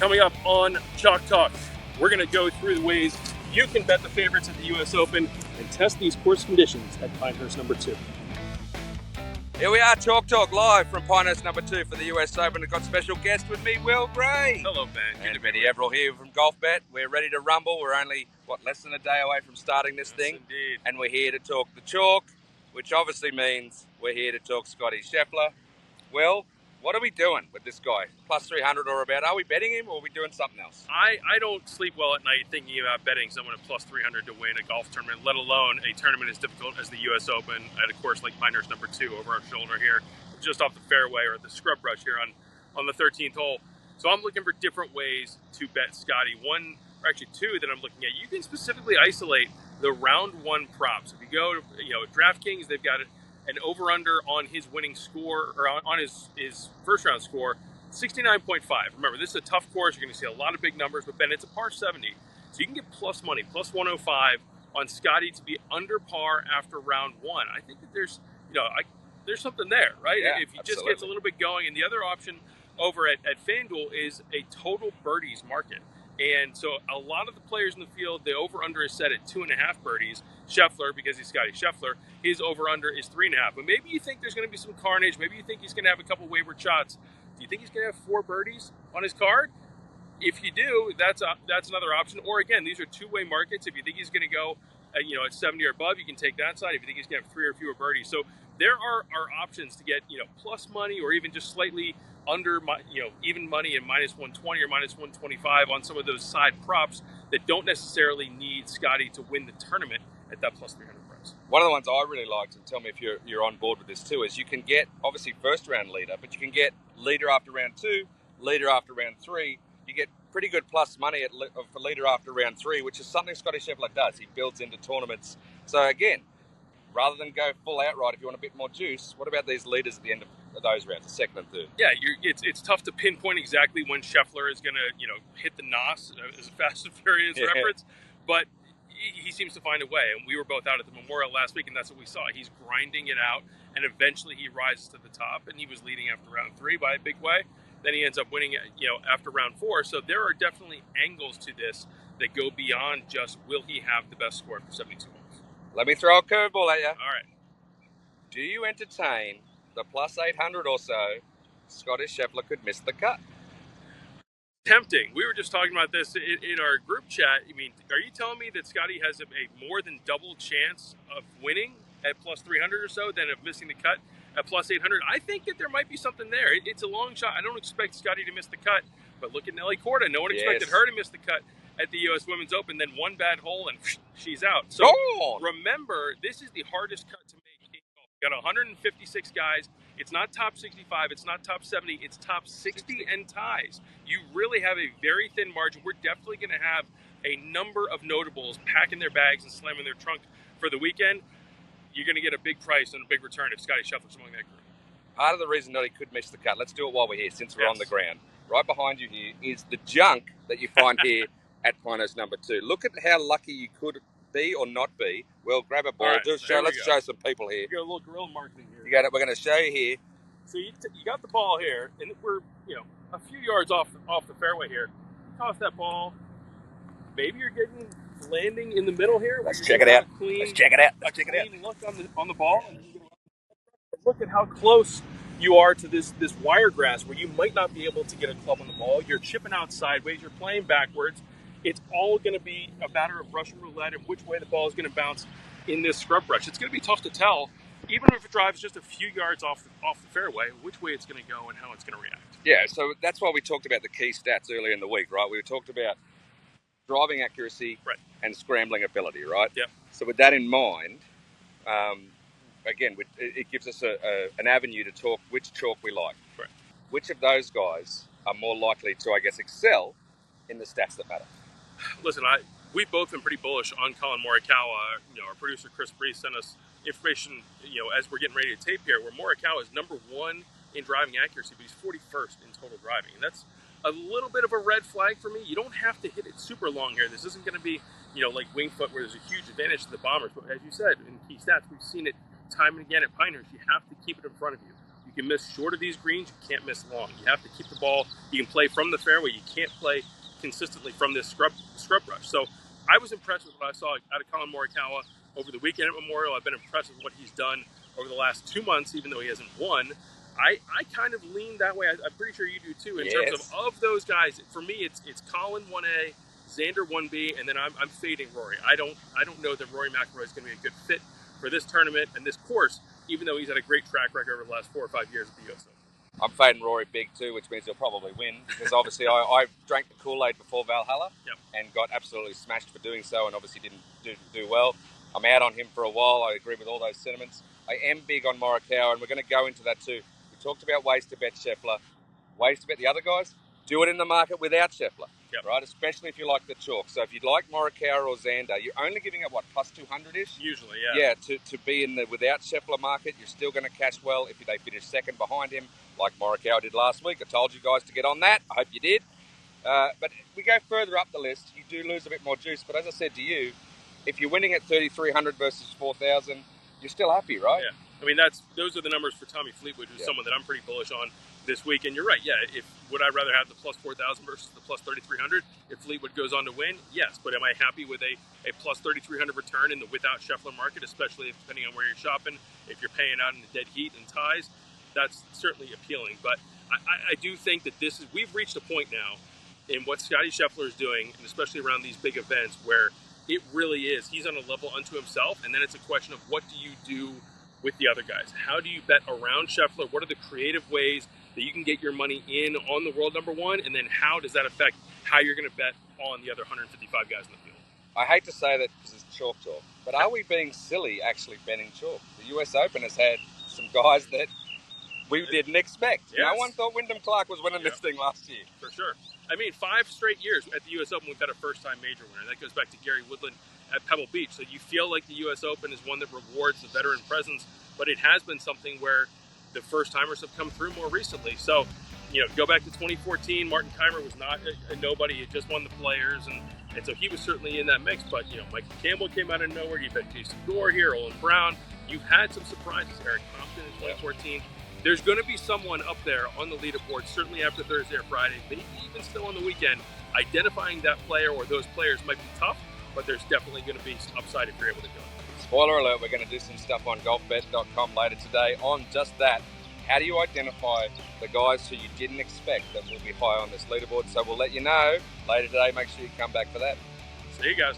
Coming up on Chalk Talk, we're going to go through the ways you can bet the favorites at the U.S. Open and test these course conditions at Pinehurst number 2. Here we are, Chalk Talk, live from Pinehurst number 2 for the US Open. I've got special guest with me, Will Gray. Hello, Ben. And Benny Everall here from Golfbet. We're ready to rumble. We're only, less than a day away from starting this thing. Indeed. And we're here to talk the chalk, which obviously means we're here to talk Scottie Scheffler. Will, what are we doing with this guy? Plus 300 or about. Are we betting him or are we doing something else? I don't sleep well at night thinking about betting someone at plus 300 to win a golf tournament, let alone a tournament as difficult as the U.S. Open at a course like Pinehurst number 2 over our shoulder here, just off the fairway or the scrub brush here on the 13th hole. So I'm looking for different ways to bet Scottie. One, or actually two that I'm looking at. You can specifically isolate the round 1 props. If you go to DraftKings, they've got an over-under on his winning score, or on his first round score, 69.5. Remember, this is a tough course. You're going to see a lot of big numbers, but Ben, it's a par 70. So you can get plus money, plus 105 on Scottie to be under par after round 1. I think that there's something there, right? Yeah, if he absolutely. just gets a little bit going. And the other option over at FanDuel is a total birdies market. And so a lot of the players in the field, the over-under is set at 2.5 birdies. Scheffler, because he's Scottie Scheffler, his over-under is 3.5. But maybe you think there's going to be some carnage. Maybe you think he's going to have a couple wayward shots. Do you think he's going to have 4 birdies on his card? If you do, that's another option. Or again, these are two-way markets. If you think he's going to go, at 70 or above, you can take that side. If you think he's going to have 3 or fewer birdies, so there are options to get plus money or even just slightly under even money at minus 120 or minus 125 on some of those side props that don't necessarily need Scottie to win the tournament at that plus 300 price. One of the ones I really liked, and tell me if you're on board with this too, is you can get obviously first round leader, but you can get leader after round 2, leader after round 3. You get pretty good plus money for leader after round 3, which is something Scottie Scheffler does. He builds into tournaments. So again, rather than go full outright, if you want a bit more juice, what about these leaders at the end of those rounds, the second and third? Yeah, it's tough to pinpoint exactly when Scheffler is going to hit the NOS as a Fast and Furious reference, but he seems to find a way. And we were both out at the Memorial last week, and that's what we saw. He's grinding it out, and eventually he rises to the top. And he was leading after round 3 by a big way. Then he ends up winning, after round 4. So there are definitely angles to this that go beyond just will he have the best score for 72 holes. Let me throw a curveball at you. All right. Do you entertain the plus 800 or so Scottie Scheffler could miss the cut? Tempting. We were just talking about this in our group chat. I mean, are you telling me that Scottie has a more than double chance of winning at plus 300 or so than of missing the cut at plus 800? I think that there might be something there. It's a long shot. I don't expect Scottie to miss the cut, but look at Nelly Korda. No one expected her to miss the cut at the U.S. Women's Open, then one bad hole and she's out. So remember, this is the hardest cut to make in golf. You got 156 guys. It's not top 65. It's not top 70. It's top 60 and ties. You really have a very thin margin. We're definitely going to have a number of notables packing their bags and slamming their trunk for the weekend. You're going to get a big price and a big return if Scottie Scheffler's among that group. Part of the reason that he could miss the cut, let's do it while we're here, since we're on the ground. Right behind you here is the junk that you find here at Pinehurst number 2. Look at how lucky you could be or not be. Well, grab a ball. Right, let's show some people here. You got a little guerrilla marketing here. We're going to show you here. So you got the ball here, and we're a few yards off the fairway here. Toss that ball. Maybe you're getting landing in the middle here. Let's check it out. Let's check it out. Look on the ball. Look at how close you are to this wire grass where you might not be able to get a club on the ball. You're chipping out sideways. You're playing backwards. It's all going to be a matter of Russian roulette and which way the ball is going to bounce in this scrub brush. It's going to be tough to tell, even if it drives just a few yards off the fairway, which way it's going to go and how it's going to react. Yeah, so that's why we talked about the key stats earlier in the week, right? We talked about driving accuracy and scrambling ability, right? Yep. So with that in mind, again, it gives us an avenue to talk which chalk we like. Right. Which of those guys are more likely to, I guess, excel in the stats that matter? Listen, we've both been pretty bullish on Colin Morikawa. Our producer Chris Breeze sent us information, as we're getting ready to tape here, where Morikawa is number 1 in driving accuracy, but he's 41st in total driving. And that's a little bit of a red flag for me. You don't have to hit it super long here. This isn't going to be, like Winged Foot where there's a huge advantage to the Bombers. But as you said, in key stats, we've seen it time and again at Pinehurst. You have to keep it in front of you. You You can miss short of these greens, you can't miss long. You have to keep the ball. You can play from the fairway. You can't play consistently from this scrub brush. So I was impressed with what I saw out of Colin Morikawa over the weekend at Memorial. I've been impressed with what he's done over the last 2 months, even though he hasn't won. I kind of lean that way. I'm pretty sure you do too. In terms of those guys, for me, it's Colin 1A, Xander 1B, and then I'm fading Rory. I don't know that Rory McIlroy is going to be a good fit for this tournament and this course, even though he's had a great track record over the last 4 or 5 years at the US Open. I'm fading Rory big too, which means he'll probably win, because obviously I drank the Kool-Aid before Valhalla and got absolutely smashed for doing so, and obviously didn't do well. I'm out on him for a while. I agree with all those sentiments. I am big on Morikawa, and we're going to go into that too. We talked about ways to bet Scheffler, ways to bet the other guys. Do it in the market without Scheffler, right? Especially if you like the chalk. So if you'd like Morikawa or Xander, you're only giving up, what, plus 200-ish? Usually, yeah. Yeah, to be in the without Scheffler market, you're still going to cash well if they finish second behind him, like Morikawa did last week. I told you guys to get on that. I hope you did. But we go further up the list, you do lose a bit more juice. But as I said to you, if you're winning at 3,300 versus 4,000, you're still happy, right? Yeah. I mean, those are the numbers for Tommy Fleetwood, who's someone that I'm pretty bullish on this week. And you're right, would I rather have the plus 4,000 versus the plus 3,300 if Fleetwood goes on to win? Yes, but am I happy with a plus 3,300 return in the without Scheffler market, especially depending on where you're shopping? If you're paying out in the dead heat and ties, that's certainly appealing. But I do think that we've reached a point now in what Scottie Scheffler is doing, and especially around these big events, where it really is. He's on a level unto himself, and then it's a question of what do you do with the other guys? How do you bet around Scheffler? What are the creative ways that you can get your money in on the world number one? And then how does that affect how you're going to bet on the other 155 guys in the field? I hate to say that this is chalk talk, but are we being silly actually betting chalk? The US Open has had some guys that we didn't expect. Yes. No one thought Wyndham Clark was winning this thing last year. For sure. I mean, 5 straight years at the US Open, we've had a first-time major winner. That goes back to Gary Woodland at Pebble Beach. So you feel like the US Open is one that rewards the veteran presence, but it has been something where the first-timers have come through more recently. So, go back to 2014, Martin Keimer was not a nobody. He had just won the Players, and so he was certainly in that mix. But, Michael Campbell came out of nowhere. You've had Jason Gore here, Olin Brown. You've had some surprises. Eric Compton in 2014. There's going to be someone up there on the leaderboard, certainly after Thursday or Friday, maybe even still on the weekend. Identifying that player or those players might be tough, but there's definitely going to be some upside if you're able to do it. Spoiler alert, we're going to do some stuff on golfbet.com later today on just that. How do you identify the guys who you didn't expect that will be high on this leaderboard? So we'll let you know later today. Make sure you come back for that. See you guys.